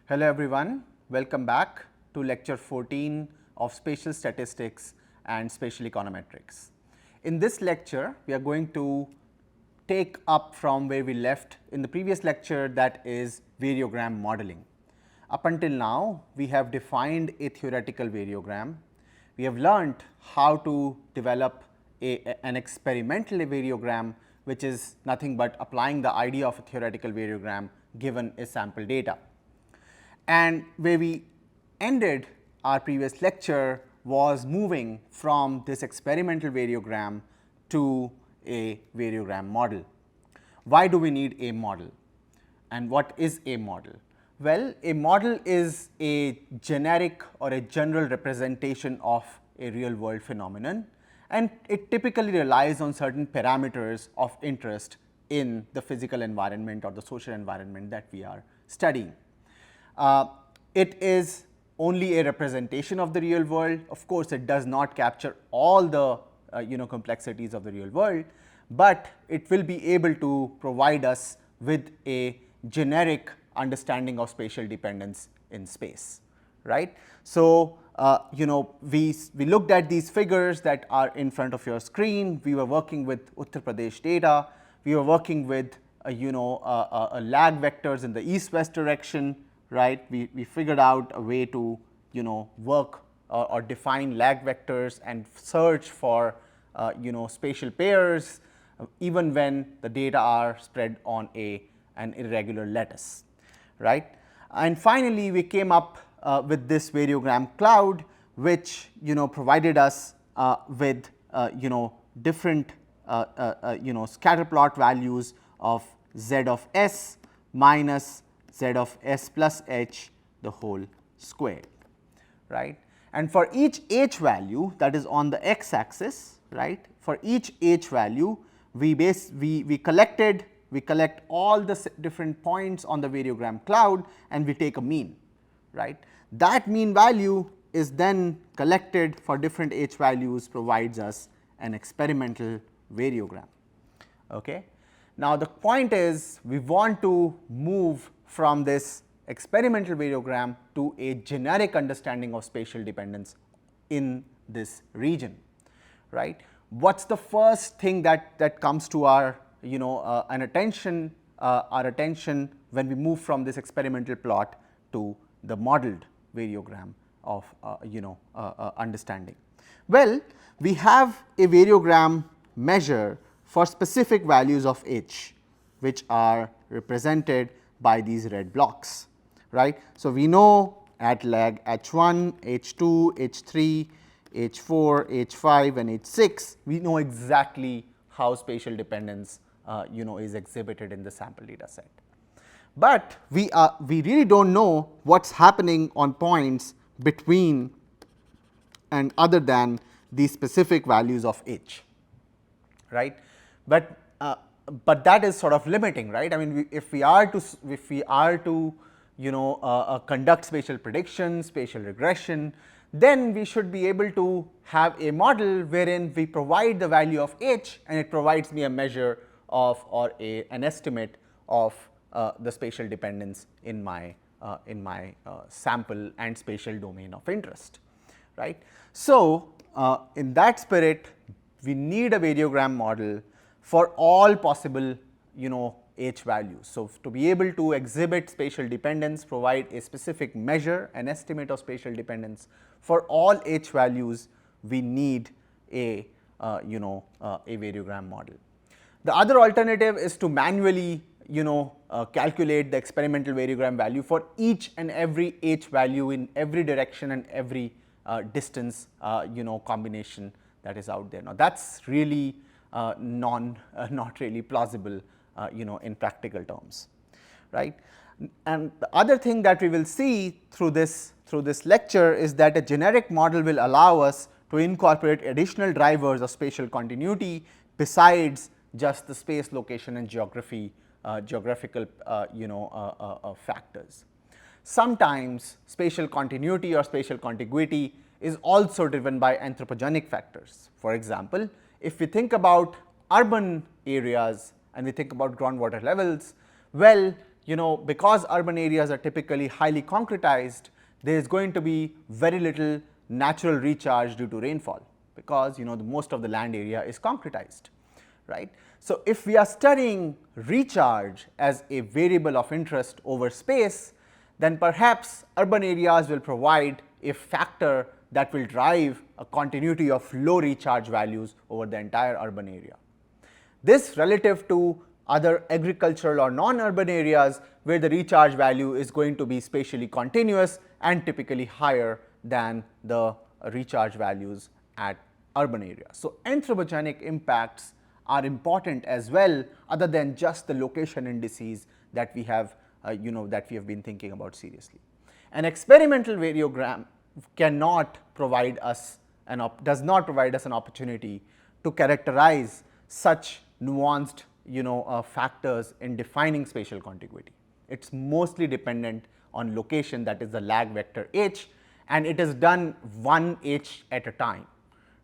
Hello everyone, welcome back to lecture 14 of Spatial Statistics and Spatial Econometrics. In this lecture, we are going to take up from where we left in the previous lecture, that is variogram modeling. Up until now, we have defined a theoretical variogram. We have learnt how to develop an experimental variogram, which is nothing but applying the idea of a theoretical variogram given a sample data. And where we ended our previous lecture was moving from this experimental variogram to a variogram model. Why do we need a model? And what is a model? Well, a model is a generic or a general representation of a real world phenomenon, and it typically relies on certain parameters of interest in the physical environment or the social environment that we are studying. It is only a representation of the real world. Of course, it does not capture all the complexities of the real world, but it will be able to provide us with a generic understanding of spatial dependence in space, right. So, we looked at these figures that are in front of your screen. We were working with Uttar Pradesh data. We were working with lag vectors in the east-west direction, right. We figured out a way to work or define lag vectors and search for spatial pairs even when the data are spread on an irregular lattice, right. And finally, we came up with this variogram cloud, which provided us with different scatter plot values of z of s minus z of s plus h the whole squared, right. And for each h value that is on the x axis, right, for each h value we collect all the different points on the variogram cloud and we take a mean, right. That mean value is then collected for different h values, provides us an experimental variogram. Okay. Now, the point is we want to move from this experimental variogram to a generic understanding of spatial dependence in this region, right. What is the first thing that comes to our attention when we move from this experimental plot to the modeled variogram of understanding? Well, we have a variogram measure for specific values of h, which are represented by these red blocks, right. So, we know at lag h1, h2, h3, h4, h5 and h6, we know exactly how spatial dependence is exhibited in the sample data set. But we really do not know what is happening on points between and other than these specific values of h, right. But that is sort of limiting, right. I mean, if we are to conduct spatial prediction, spatial regression, then we should be able to have a model wherein we provide the value of h and it provides me a measure of or an estimate of the spatial dependence in my sample and spatial domain of interest, right. So, in that spirit, we need a variogram model for all possible h values. So, to be able to exhibit spatial dependence, provide a specific measure, an estimate of spatial dependence for all h values, we need a variogram model. The other alternative is to manually calculate the experimental variogram value for each and every h value in every direction and every distance combination that is out there. Now, that is really not really plausible in practical terms, right. And the other thing that we will see through this lecture is that a generic model will allow us to incorporate additional drivers of spatial continuity besides just the space, location and geographical factors. Sometimes spatial continuity or spatial contiguity is also driven by anthropogenic factors. For example, if we think about urban areas and we think about groundwater levels, well, because urban areas are typically highly concretized, there is going to be very little natural recharge due to rainfall, because most of the land area is concretized, right. So, if we are studying recharge as a variable of interest over space, then perhaps urban areas will provide a factor that will drive a continuity of low recharge values over the entire urban area. This relative to other agricultural or non-urban areas where the recharge value is going to be spatially continuous and typically higher than the recharge values at urban areas. So, anthropogenic impacts are important as well, other than just the location indices that we have that we have been thinking about seriously. An experimental variogram cannot provide us does not provide us an opportunity to characterize such nuanced factors in defining spatial contiguity. It is mostly dependent on location, that is the lag vector h, and it is done one h at a time,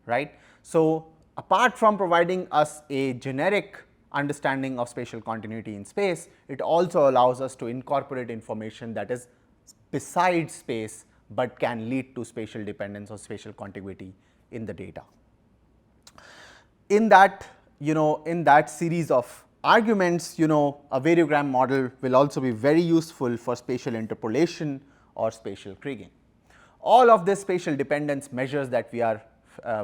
right. So, apart from providing us a generic understanding of spatial continuity in space, it also allows us to incorporate information that is besides space, but can lead to spatial dependence or spatial contiguity in the data. In that in that series of arguments, a variogram model will also be very useful for spatial interpolation or spatial kriging. All of this spatial dependence measures that we are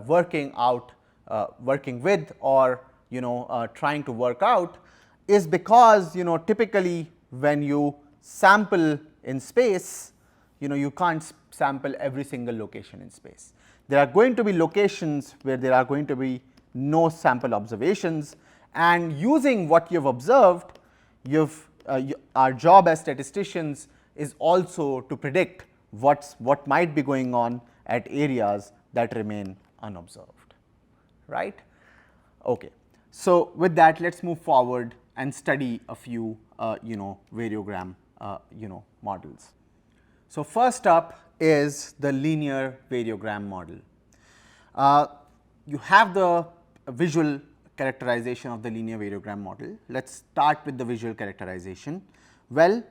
working with or trying to work out is because typically when you sample in space, you can't sample every single location in space. There are going to be locations where there are going to be no sample observations, and using what you have observed, our job as statisticians is also to predict what might be going on at areas that remain unobserved, right. Okay. So, with that, let us move forward and study a few variogram models. So, first up is the linear variogram model. You have the visual characterization of the linear variogram model. Let us start with the visual characterization. Well,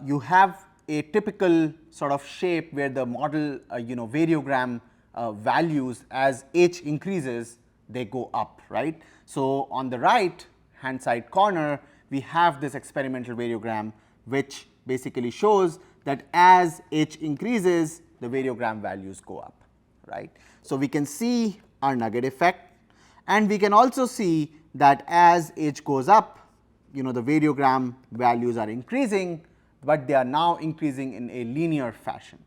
you have a typical sort of shape where the model variogram values, as h increases, they go up, right. So, on the right hand side corner, we have this experimental variogram which basically shows that as h increases, the variogram values go up, right. So, we can see our nugget effect, and we can also see that as h goes up, the variogram values are increasing, but they are now increasing in a linear fashion.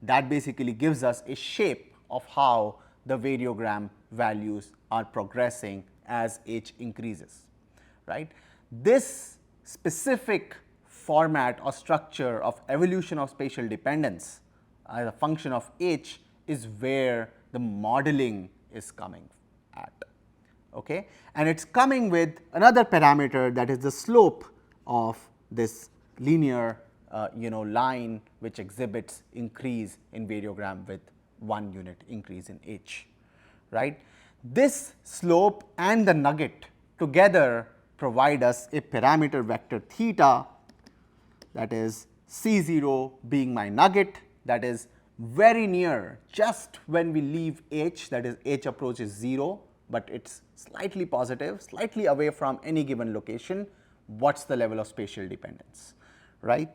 That basically gives us a shape of how the variogram values are progressing as h increases, right. This specific format or structure of evolution of spatial dependence as a function of h is where the modeling is coming at, okay. And it is coming with another parameter, that is the slope of this linear line which exhibits increase in variogram with 1 unit increase in h, right. This slope and the nugget together provide us a parameter vector theta, that is C0 being my nugget, that is very near just when we leave h, that is h approaches 0, but it is slightly positive, slightly away from any given location, what is the level of spatial dependence, right.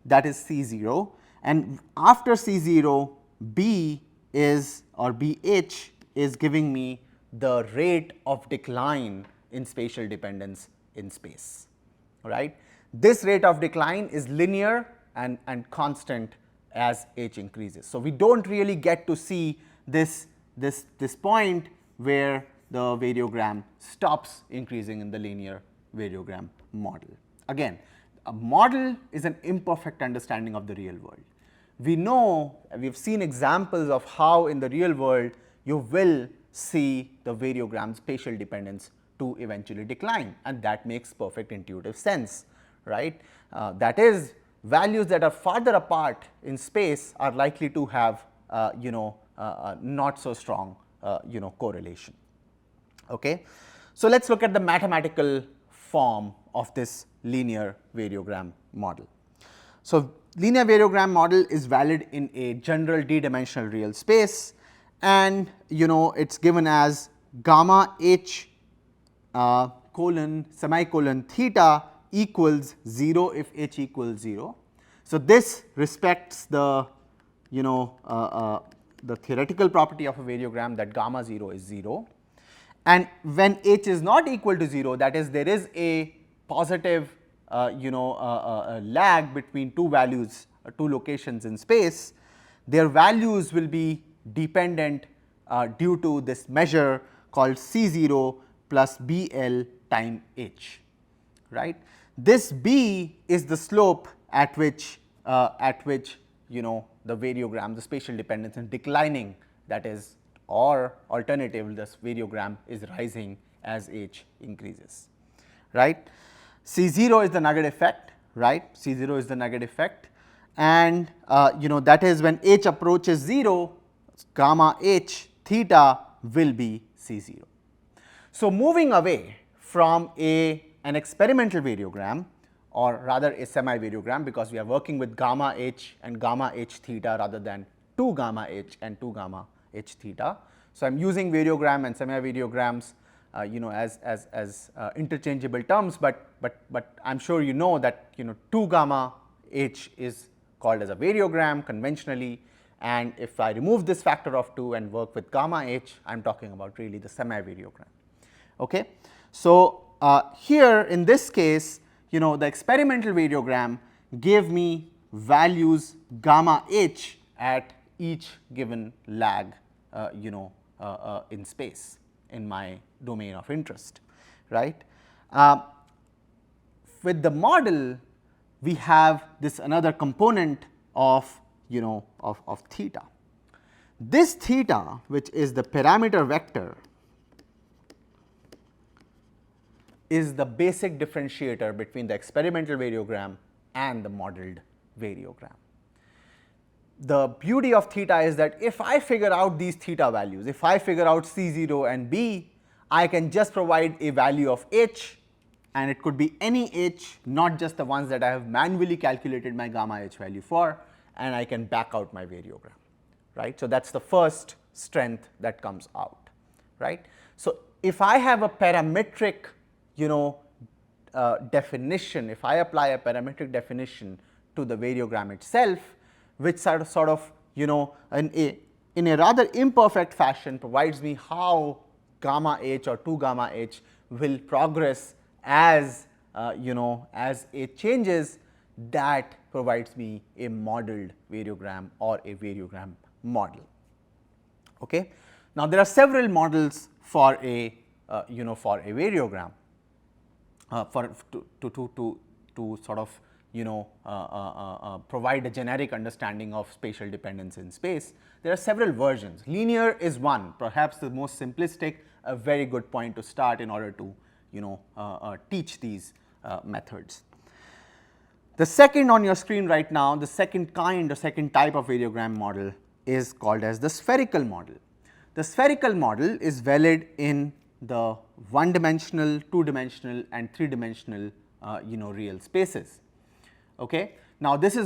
That is C0, and after C0, B is, or BH is giving me the rate of decline in spatial dependence in space, right. This rate of decline is linear and constant as h increases. So, we do not really get to see this point where the variogram stops increasing in the linear variogram model. Again, a model is an imperfect understanding of the real world. We know, we have seen examples of how in the real world you will see the variogram spatial dependence to eventually decline, and that makes perfect intuitive sense, right. That is, values that are farther apart in space are likely to have not so strong correlation. Okay. So, let us look at the mathematical form of this linear variogram model. So, linear variogram model is valid in a general d-dimensional real space, and it is given as gamma h colon semicolon theta equals 0 if h equals 0. So, this respects the the theoretical property of a variogram that gamma 0 is 0, and when h is not equal to 0, that is there is a positive lag between two values, two locations in space, their values will be dependent due to this measure called C0 plus BL time h, right. This B is the slope at which the variogram, the spatial dependence is declining, that is, or alternative, this variogram is rising as h increases, right. C0 is the nugget effect, right, C0 is the nugget effect, and that is when h approaches 0, gamma h theta will be C0. So, moving away from an experimental variogram, or rather a semi-variogram, because we are working with gamma h and gamma h theta rather than 2 gamma h and 2 gamma h theta. So, I am using variogram and semi-variograms as interchangeable terms, but I am sure you know that 2 gamma h is called as a variogram conventionally, and if I remove this factor of 2 and work with gamma h, I am talking about really the semi-variogram. Okay. So, here in this case, the experimental variogram gave me values gamma h at each given lag in space in my domain of interest, right. With the model, we have this another component of of theta. This theta, which is the parameter vector, is the basic differentiator between the experimental variogram and the modeled variogram. The beauty of theta is that if I figure out these theta values, if I figure out C0 and B, I can just provide a value of h, and it could be any h, not just the ones that I have manually calculated my gamma h value for, and I can back out my variogram, right. So, that is the first strength that comes out, right. So, if I have a parametric definition, if I apply a parametric definition to the variogram itself, which sort of in a rather imperfect fashion provides me how gamma h or 2 gamma h will progress as as h changes, that provides me a modeled variogram or a variogram model. Okay. Now, there are several models for a for a variogram. To sort of provide a generic understanding of spatial dependence in space. There are several versions. Linear is one, perhaps the most simplistic, a very good point to start in order to teach these methods. The second on your screen right now, the second kind or second type of variogram model is called as the spherical model. The spherical model is valid in the 1-dimensional, 2-dimensional and 3-dimensional real spaces. Okay. Now, this is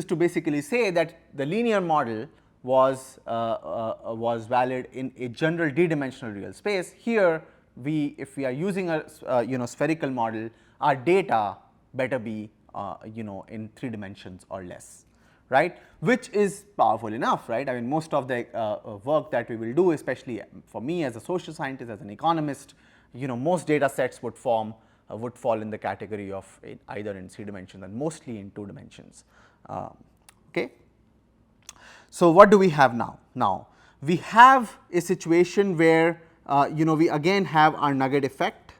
to basically say that the linear model was valid in a general d-dimensional real space. Here if we are using a spherical model, our data better be in 3 dimensions or less, right, which is powerful enough, right. I mean, most of the work that we will do, especially for me as a social scientist, as an economist, most data sets would fall in the category of either in 3 dimensions and mostly in 2 dimensions. Okay. So, what do we have now? Now, we have a situation where we again have our nugget effect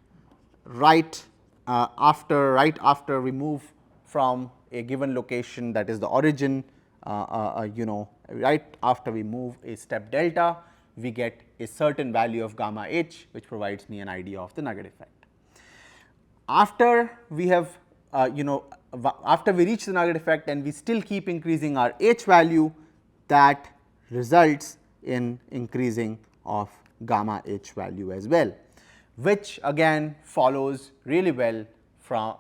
right after we move from a given location, that is the origin, right after we move a step delta, we get a certain value of gamma h, which provides me an idea of the nugget effect. After we have after we reach the nugget effect and we still keep increasing our h value, that results in increasing of gamma h value as well. which again follows really well from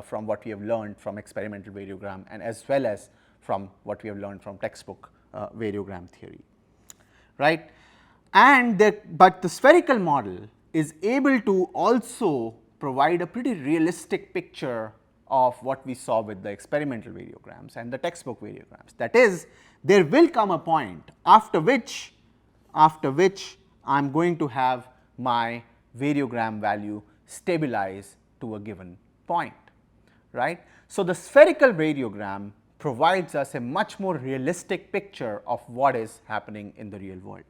from what we have learned from experimental variogram and as well as from what we have learned from textbook variogram theory, right. And but the spherical model is able to also provide a pretty realistic picture of what we saw with the experimental variograms and the textbook variograms. That is, there will come a point after which I am going to have my variogram value stabilize to a given point, right. So, the spherical variogram provides us a much more realistic picture of what is happening in the real world.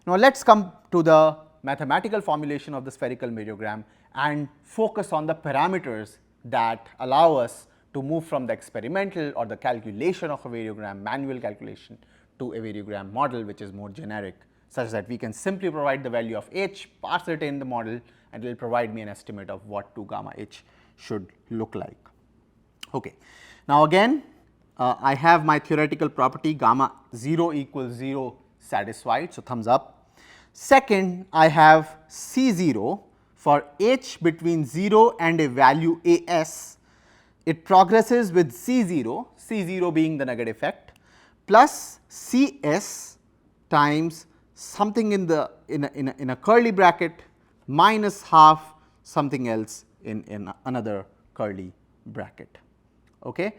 Now, let us come to the mathematical formulation of the spherical variogram and focus on the parameters that allow us to move from the experimental or the calculation of a variogram, manual calculation, to a variogram model which is more generic, such that we can simply provide the value of h, parse it in the model, and it will provide me an estimate of what 2 gamma h should look like. Okay. Now, again I have my theoretical property gamma 0 equals 0 satisfied, so thumbs up. Second, I have C 0 for h between 0 and a value a s. It progresses with C 0 being the negative effect, plus C s times something in a curly bracket minus half something else in another curly bracket. Okay.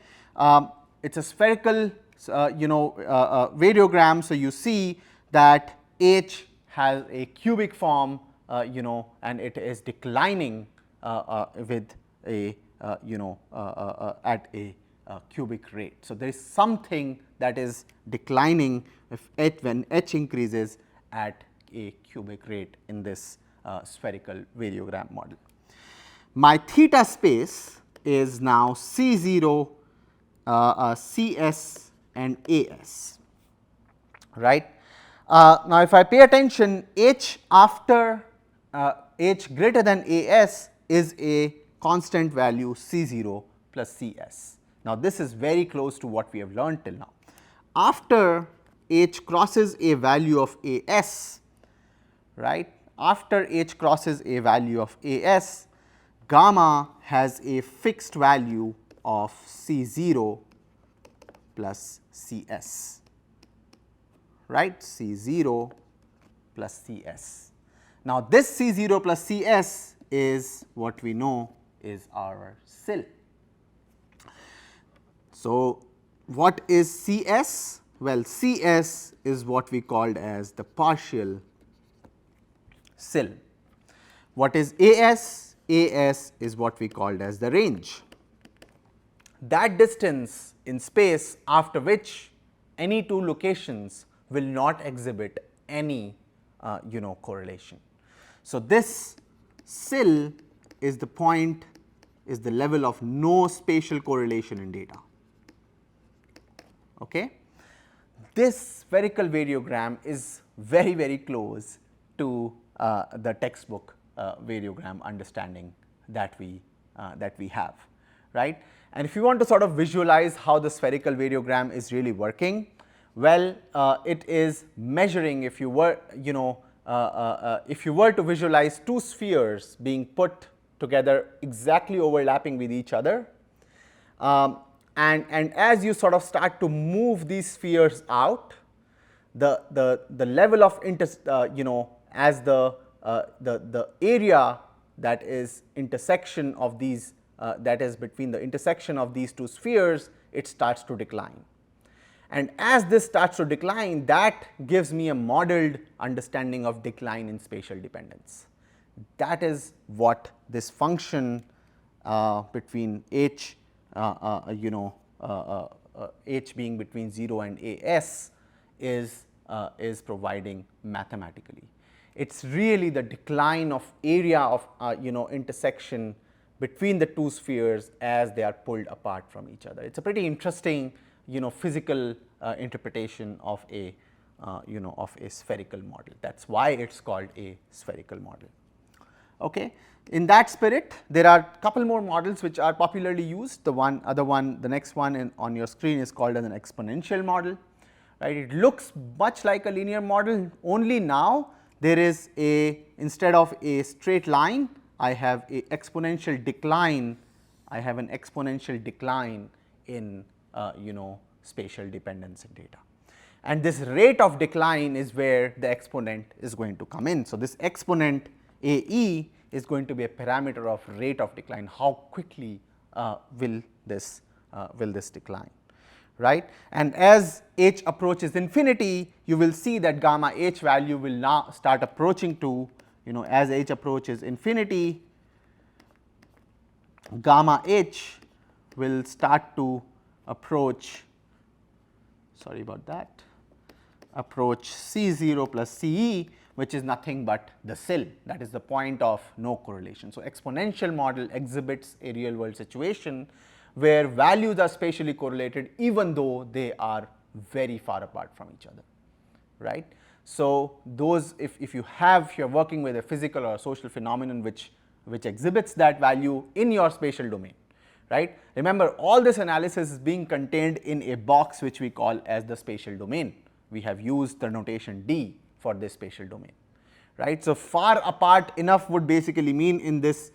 It is a spherical variogram. So, you see that h has a cubic form and it is declining with a at a cubic rate. So, there is something that is declining if when h increases at a cubic rate in this spherical variogram model. My theta space is now C 0, C s and A s, right. Now, if I pay attention, h after h greater than A s is a constant value C 0 plus C s. Now, this is very close to what we have learned till now. After h crosses a value of A s, right, after h crosses a value of A s, gamma has a fixed value of C 0 plus C s, right, C 0 plus C s. Now, this C 0 plus C s is what we know is our CIL. So, what is C s? Well, C s is what we called as the partial CIL. What is A s? A s is what we called as the range. That distance in space after which any two locations will not exhibit any correlation. So, this CIL is the point, is the level of no spatial correlation in data. Okay. This spherical variogram is very, very close to the textbook variogram understanding that we have, right. And if you want to sort of visualize how the spherical variogram is really working, well, it is measuring, if you were to visualize two spheres being put together exactly overlapping with each other, and as you sort of start to move these spheres out, the level of as the area that is intersection of these that is between the intersection of these two spheres, it starts to decline. And as this starts to decline, that gives me a modeled understanding of decline in spatial dependence. That is what this function between h h being between 0 and A s is providing mathematically. It is really the decline of area of intersection between the two spheres as they are pulled apart from each other. It is a pretty interesting physical interpretation of a spherical model. That is why it is called a spherical model. Okay. In that spirit, there are couple more models which are popularly used. The next one on your screen is called as an exponential model, right. It looks much like a linear model, only now there is a, instead of a straight line, I have a exponential decline, I have an exponential decline in spatial dependence in data. And this rate of decline is where the exponent is going to come in. So, this exponent AE is going to be a parameter of rate of decline, how quickly will this decline, right. And as h approaches infinity, you will see that gamma h value will now start approaching to, as h approaches infinity, gamma h will start to approach, sorry about that, approach C0 plus CE, which is nothing but the CIL, that is the point of no correlation. So, exponential model exhibits a real world situation where values are spatially correlated even though they are very far apart from each other, right. So, those if you are working with a physical or a social phenomenon which exhibits that value in your spatial domain, right. Remember, all this analysis is being contained in a box which we call as the spatial domain. We have used the notation D for this spatial domain, right. So, far apart enough would basically mean in this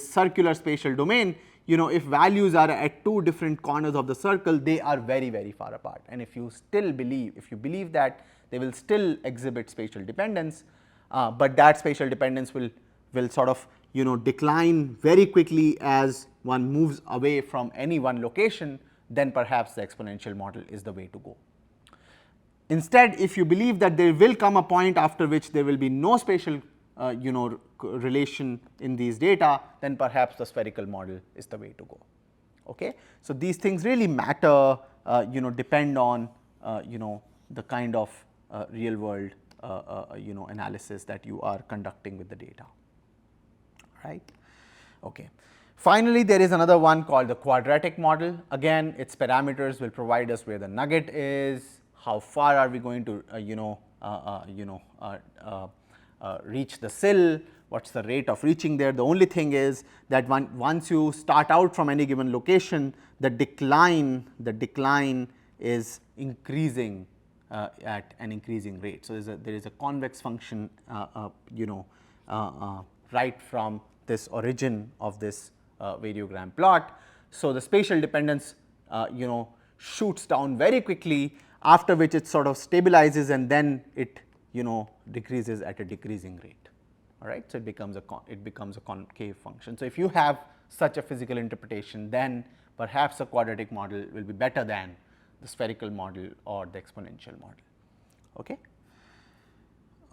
circular spatial domain, if values are at two different corners of the circle, they are very, very far apart. And if you believe that they will still exhibit spatial dependence, but that spatial dependence will sort of decline very quickly as one moves away from any one location, then perhaps the exponential model is the way to go. Instead, if you believe that there will come a point after which there will be no spatial relation in these data, then perhaps the spherical model is the way to go. Okay? So, these things really matter, depend on the kind of real world analysis that you are conducting with the data, right. Okay. Finally, there is another one called the quadratic model. Again, its parameters will provide us where the nugget is, how far are we going to reach the CIL, what is the rate of reaching there. The only thing is that once you start out from any given location, the decline is increasing at an increasing rate. So, there is a convex function right from this origin of this variogram plot. So, the spatial dependence shoots down very quickly, after which it sort of stabilizes and then it decreases at a decreasing rate, all right. So, it becomes a concave function. So, if you have such a physical interpretation, then perhaps a quadratic model will be better than the spherical model or the exponential model. Okay.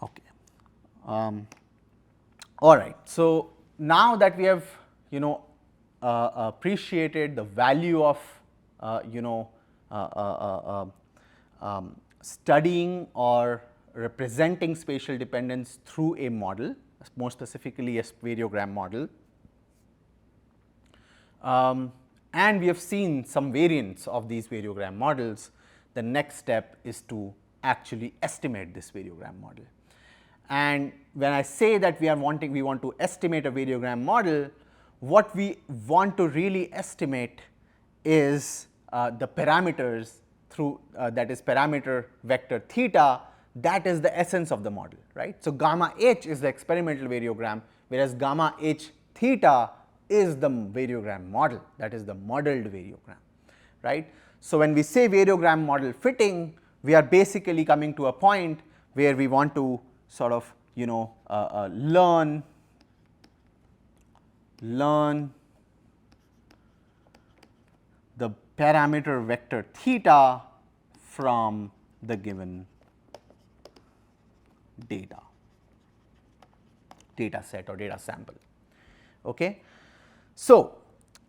Okay. All right. So, now that we have appreciated the value of studying or representing spatial dependence through a model, more specifically a variogram model, and we have seen some variants of these variogram models, the next step is to actually estimate this variogram model. And when I say that we want to estimate a variogram model, what we want to really estimate is the parameters through that is parameter vector theta, that is the essence of the model, right. So, gamma h is the experimental variogram, whereas gamma h theta is the variogram model, that is the modeled variogram, right. So, when we say variogram model fitting, we are basically coming to a point where we want to sort of learn the parameter vector theta from the given data set or data sample. Okay. So,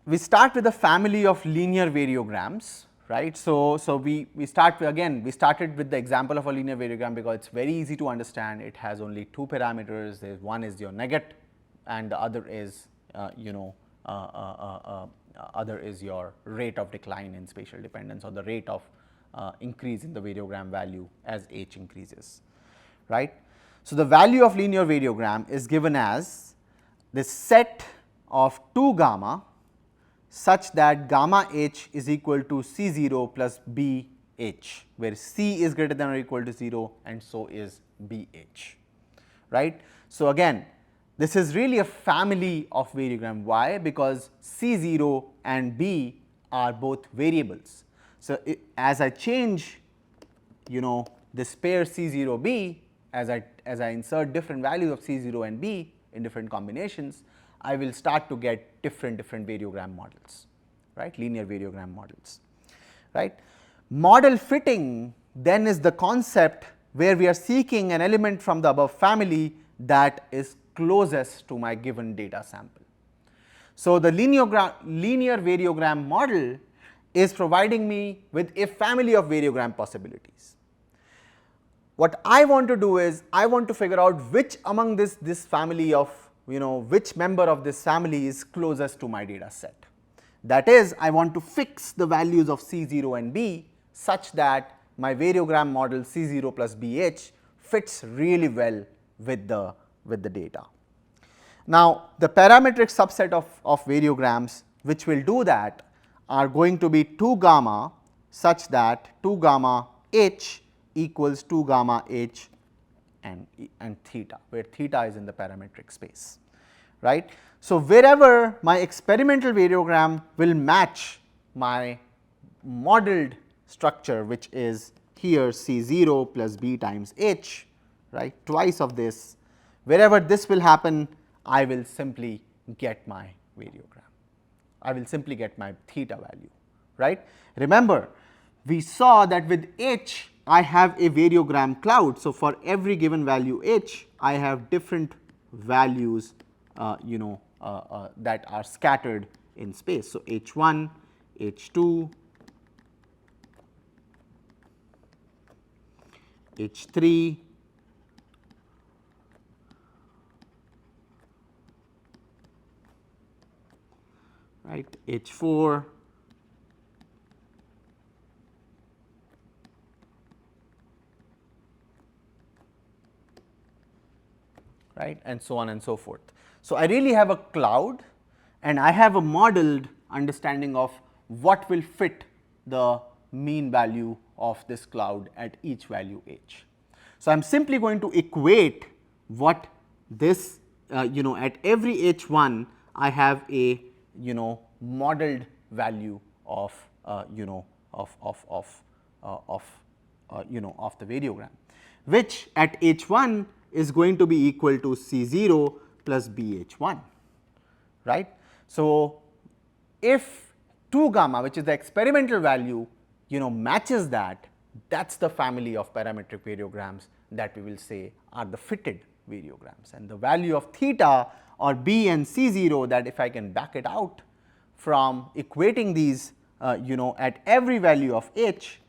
we start with a family of linear variograms, right. So, we start with, again we started with the example of a linear variogram because it is very easy to understand. It has only two parameters, one is your nugget and the other is your rate of decline in spatial dependence or the rate of increase in the variogram value as h increases, right. So, the value of linear variogram is given as this set of 2 gamma such that gamma h is equal to C 0 plus B h, where C is greater than or equal to 0 and so is B h. right. So, again this is really a family of variogram. Why? Because C0 and B are both variables. So, as I change this pair C0B, as I insert different values of C0 and B in different combinations, I will start to get different variogram models, right, linear variogram models, right. Model fitting then is the concept where we are seeking an element from the above family that is closest to my given data sample. So, the linear variogram model is providing me with a family of variogram possibilities. What I want to do is I want to figure out which among this family of which member of this family is closest to my data set. That is, I want to fix the values of C0 and B such that my variogram model C0 plus BH fits really well with the data. Now, the parametric subset of variograms which will do that are going to be 2 gamma such that 2 gamma H equals 2 gamma H and theta, where theta is in the parametric space, right. So, wherever my experimental variogram will match my modeled structure, which is here C0 plus B times H, right, twice of this, wherever this will happen, I will simply get my variogram. I will simply get my theta value, right. Remember, we saw that with H I have a variogram cloud. So, for every given value H, I have different values that are scattered in space. So, H1, H2, H3, right, H4, right, and so on and so forth. So, I really have a cloud and I have a modeled understanding of what will fit the mean value of this cloud at each value H. So, I am simply going to equate what this at every H1 I have a modeled value of the variogram, which at H1 is going to be equal to C0 plus BH1, right. So, if 2 gamma, which is the experimental value, matches that, that is the family of parametric variograms that we will say are the fitted variograms, and the value of theta or B and C0, that if I can back it out from equating these at every value of H,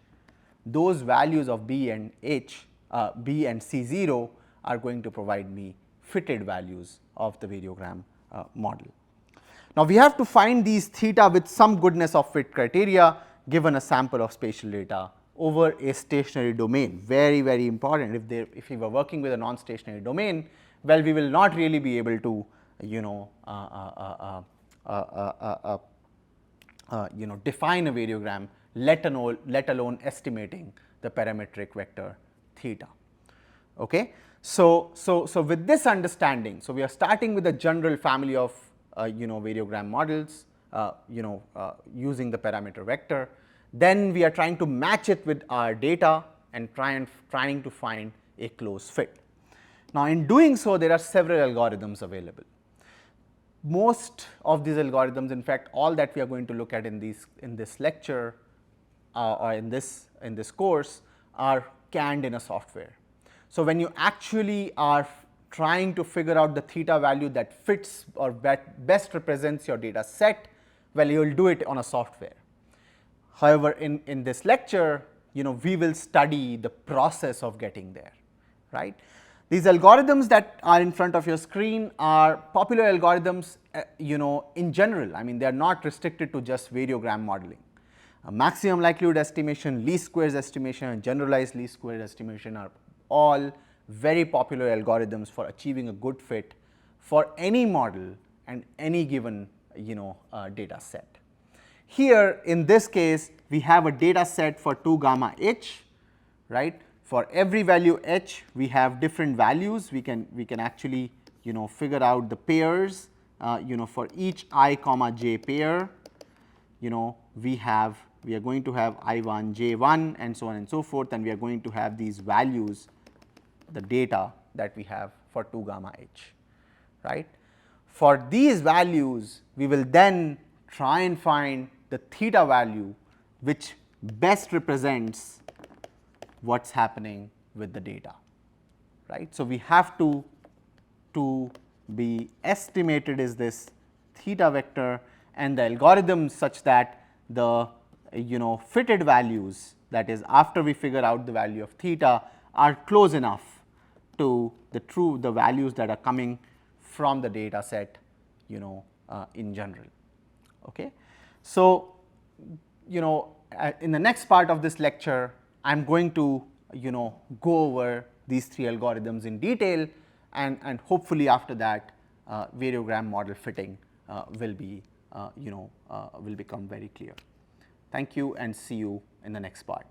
those values of B and H, B and C0 are going to provide me fitted values of the variogram model. Now, we have to find these theta with some goodness of fit criteria given a sample of spatial data over a stationary domain, very important. If we were working with a non-stationary domain, well, we will not really be able to define a variogram, let alone estimating the parametric vector theta. Okay. So, with this understanding, so we are starting with a general family of variogram models using the parameter vector. Then we are trying to match it with our data and trying to find a close fit. Now, in doing so, there are several algorithms available. Most of these algorithms, in fact, all that we are going to look at in this lecture or in this course are canned in a software. So, when you actually are trying to figure out the theta value that fits or that best represents your data set, well, you will do it on a software. However, in this lecture, we will study the process of getting there, right. These algorithms that are in front of your screen are popular algorithms in general. I mean, they are not restricted to just variogram modeling. Maximum likelihood estimation, least squares estimation and generalized least squares estimation are all very popular algorithms for achieving a good fit for any model and any given data set. Here in this case, we have a data set for 2 gamma H, right, For every value h, we have different values. We can actually figure out the pairs. For each I comma j pair, we are going to have I1 j1 and so on and so forth, and we are going to have these values, the data that we have for 2 gamma h, right. For these values, we will then try and find the theta value which best represents what's happening with the data, right. So, we have to be estimated is this theta vector, and the algorithm such that the fitted values, that is after we figure out the value of theta, are close enough to the values that are coming from the data set in general. Okay. So, in the next part of this lecture, I am going to go over these 3 algorithms in detail, and hopefully after that variogram model fitting will be will become very clear. Thank you, and see you in the next part.